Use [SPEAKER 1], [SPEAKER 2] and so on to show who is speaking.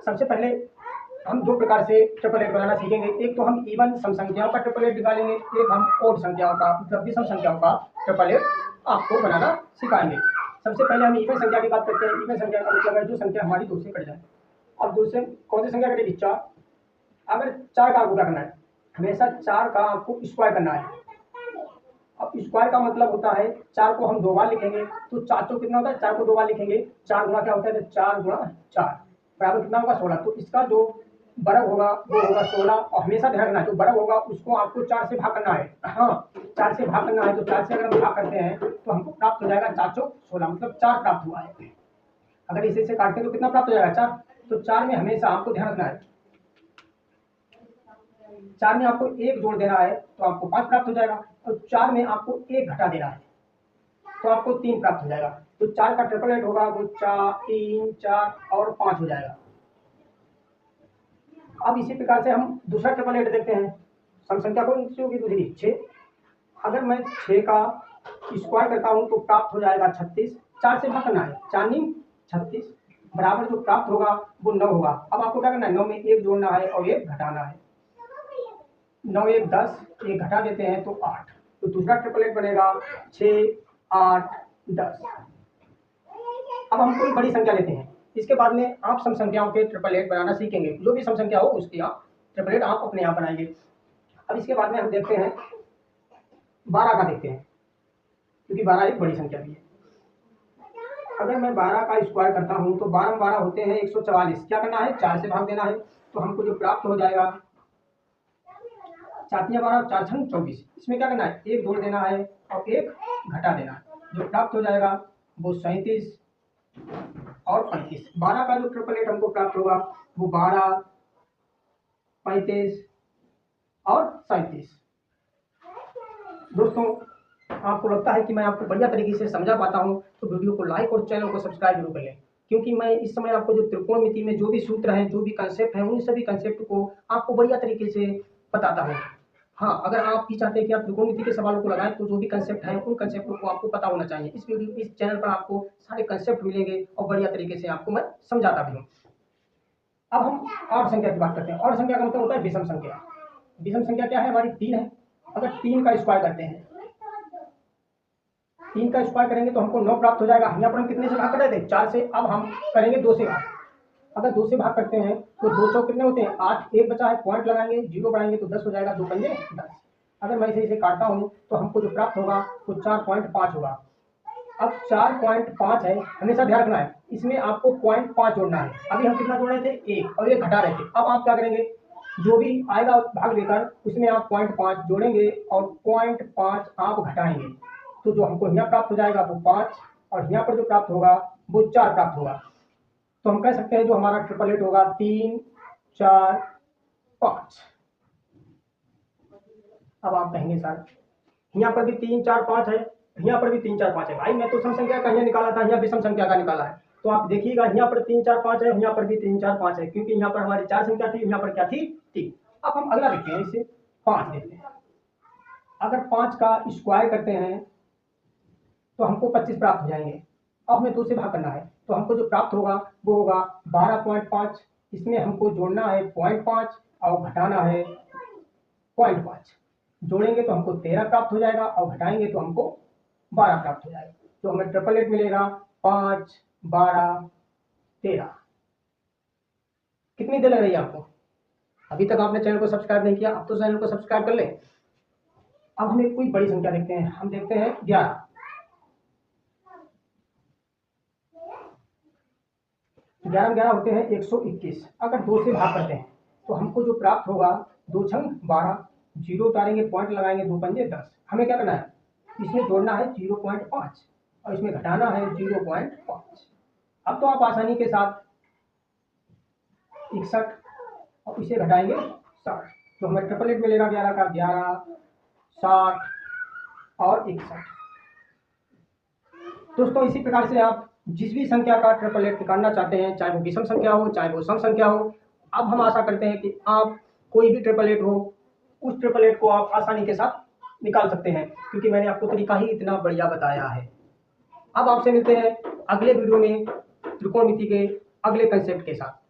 [SPEAKER 1] सबसे पहले हम दो प्रकार से ट्रिपल एट बनाना सीखेंगे। एक तो हम इवन सम संख्याओं का ट्रिपल एट निकालेंगे, एक हम ओड संख्याओं का मतलब विषम संख्याओं का ट्रिपल एट आपको बनाना सिखाएंगे। सबसे पहले हम इवन संख्या की बात करते हैं। इवन संख्या का मतलब है जो संख्या हमारी दो से कट जाए। अब दो से कौन सी संख्या कटेगी? 4। अगर 4 का आपको क्या करना है? हमेशा 4 का आपको स्क्वायर करना है। अब स्क्वायर का मतलब होता है 4 को हम 2 बार लिखेंगे तो 4 चौक कितना होता है? 4 को 2 बार लिखेंगे, 4 गुणा क्या होता है? 4 गुणा 4 बराबर कितना होगा? 16। तो इसका जो वर्ग होगा वो होगा 16। और हमेशा ध्यान रखना है जो वर्ग होगा उसको आपको 4 से भाग करना है। हाँ, 4 से भाग करना है। तो 4 से अगर हम भाग करते हैं तो हमको प्राप्त हो जाएगा 4 चौक 16, मतलब 4 प्राप्त हुआ है। अगर इसे काटते हैं तो कितना प्राप्त हो जाएगा? 4। तो 4 में हमेशा आपको ध्यान रखना है 4 में आपको 1 जोड़ देना है तो आपको 5 प्राप्त हो जाएगा, और 4 में आपको 1 घटा देना है तो आपको 3 प्राप्त हो जाएगा। तो 4 का ट्रिपल एट होगा वो 4, 3, 4 और 5 हो जाएगा। अब इसी प्रकार से हम दूसरा ट्रिपल एट देखते हैं। सम संख्या कौन सी होगी? दूसरी 6। अगर मैं 6 का स्क्वायर करता हूं तो प्राप्त हो जाएगा 36। 4 से भाग करना है, 4 × 36 बराबर जो प्राप्त होगा वो 9 होगा। अब आपको क्या करना है? 9 में 1 जोड़ना है और 1 घटाना है। 9 1 10, 1 घटा देते हैं तो 8। तो दूसरा ट्रिपल एट बनेगा 6, 8, 10। अब हम कोई बड़ी संख्या लेते हैं। इसके बाद में आप सम संख्याओं के ट्रिपल एट बनाना सीखेंगे। जो भी सम संख्या हो उसकी आप ट्रिपल एट आप अपने आप बनाएंगे। अब इसके बाद में हम देखते हैं 12 का देखते हैं, क्योंकि 12 एक बड़ी संख्या भी है। अगर मैं 12 का स्क्वायर करता हूं तो 12 12 होते हैं 144। क्या करना है? 4 से भाग देना है तो हमको जो प्राप्त हो जाएगा 4 × 12 4 × 24। इसमें क्या करना है? 1 जोड़ देना है और 1 घटा देना है। जो प्राप्त हो जाएगा वो 37 और 35। 12 का जो ट्रिपल एट हमको प्राप्त होगा वो 12, 35 और 37। दोस्तों, आपको लगता है कि मैं आपको बढ़िया तरीके से समझा पाता हूं तो वीडियो को लाइक और चैनल को सब्सक्राइब जरूर कर लें, क्योंकि मैं इस समय आपको जो त्रिकोणमिति में जो भी सूत्र हैं, जो भी कंसेप्ट हैं, उन सभी कंसेप्ट को आपको बढ़िया तरीके से बताता हूँ। हाँ, अगर आप भी चाहते हैं कि आप त्रिकोणमिति के सवालों को लगाएं तो जो भी कंसेप्ट हैं उन कंसेप्ट को आपको पता होना चाहिए। इस चैनल पर आपको सारे कंसेप्ट मिलेंगे और बढ़िया तरीके से आपको मैं समझाता भी हूँ। अब हम और संख्या की बात करते हैं। और संख्या का मतलब होता है विषम संख्या। विषम संख्या क्या है? हमारी 3 है। अगर 3 का स्क्वायर करते हैं, 3 का स्क्वायर करेंगे तो हमको 9 प्राप्त हो जाएगा। यहाँ पर हम कितने से भाग कर रहे थे? 4 से। अब हम करेंगे 2 से भाग। अगर 2 से भाग करते हैं तो 2 चौक कितने होते हैं? 8। 1 बचा है, पॉइंट लगाएंगे, 0 बढ़ाएंगे तो 10 हो जाएगा। 2 पंजे 10। अगर मैं इसे काटता हूँ तो हमको जो प्राप्त होगा वो 4.5 होगा। अब 4.5 है, हमेशा ध्यान रखना है इसमें आपको 0.5 जोड़ना है। अभी हम कितना जोड़ रहे थे? 1, और 1 घटा रहे थे। अब आप क्या करेंगे? जो भी आएगा भाग लेकर उसमें आप 0.5 जोड़ेंगे और 0.5 आप घटाएंगे तो जो हमको यहाँ प्राप्त हो जाएगा वो 5, और यहाँ पर जो प्राप्त होगा वो 4 प्राप्त होगा। तो हम कह सकते हैं जो हमारा ट्रिपल एट होगा 3, 4, 5। अब आप कहेंगे सर यहाँ पर भी 3, 4, 5 है, यहाँ पर भी 3, 4, 5 है। भाई मैं तो सम संख्या का यहाँ निकाला था, यहाँ विषम संख्या का निकाला है। तो आप देखिएगा यहाँ पर 3, 4, 5 है, यहाँ पर भी 3, 4, 5 है, क्योंकि यहाँ पर हमारी 4 संख्या थी, यहाँ पर क्या थी? 3। अब हम अगला देखते हैं, इसे 5 देखते हैं। अगर 5 का स्क्वायर करते हैं तो हमको 25 प्राप्त हो जाएंगे। अब हमें 2 से भाग करना है तो हमको जो प्राप्त होगा वो होगा 12.5। इसमें हमको जोड़ना है 0.5 और घटाना है 0.5। जोड़ेंगे तो हमको 13 प्राप्त हो जाएगा और घटाएंगे तो हमको 12 प्राप्त हो जाएगा। तो हमें ट्रिपल एट मिलेगा 5, 12, 13। कितनी देर लग रही है आपको? अभी तक आपने चैनल को सब्सक्राइब नहीं किया, अब तो चैनल को सब्सक्राइब कर लें। अब हम एक कोई बड़ी संख्या देखते हैं। हम देखते हैं 11। 11 11 होते हैं 121। अगर 2 से भाग करते हैं तो हमको जो प्राप्त होगा 2 छंग 12, 0 उतारेंगे, पॉइंट लगाएंगे, 2 पंजे 10। हमें क्या करना है? इसमें जोड़ना है 0.5 और इसमें घटाना है 0.5। अब तो आप आसानी के साथ 61 और इसे घटाएंगे 60। तो हमें ट्रिपल एट मिलेगा 11 का 11, 60 और 61। दोस्तों, इसी प्रकार से आप जिस भी संख्या का ट्रिपल एट निकालना चाहते हैं, चाहे वो विषम संख्या हो चाहे वो सम संख्या हो, अब हम आशा करते हैं कि आप कोई भी ट्रिपल एट हो उस ट्रिपल एट को आप आसानी के साथ निकाल सकते हैं, क्योंकि मैंने आपको तरीका ही इतना बढ़िया बताया है। अब आपसे मिलते हैं अगले वीडियो में त्रिकोणमिति के अगले कंसेप्ट के साथ।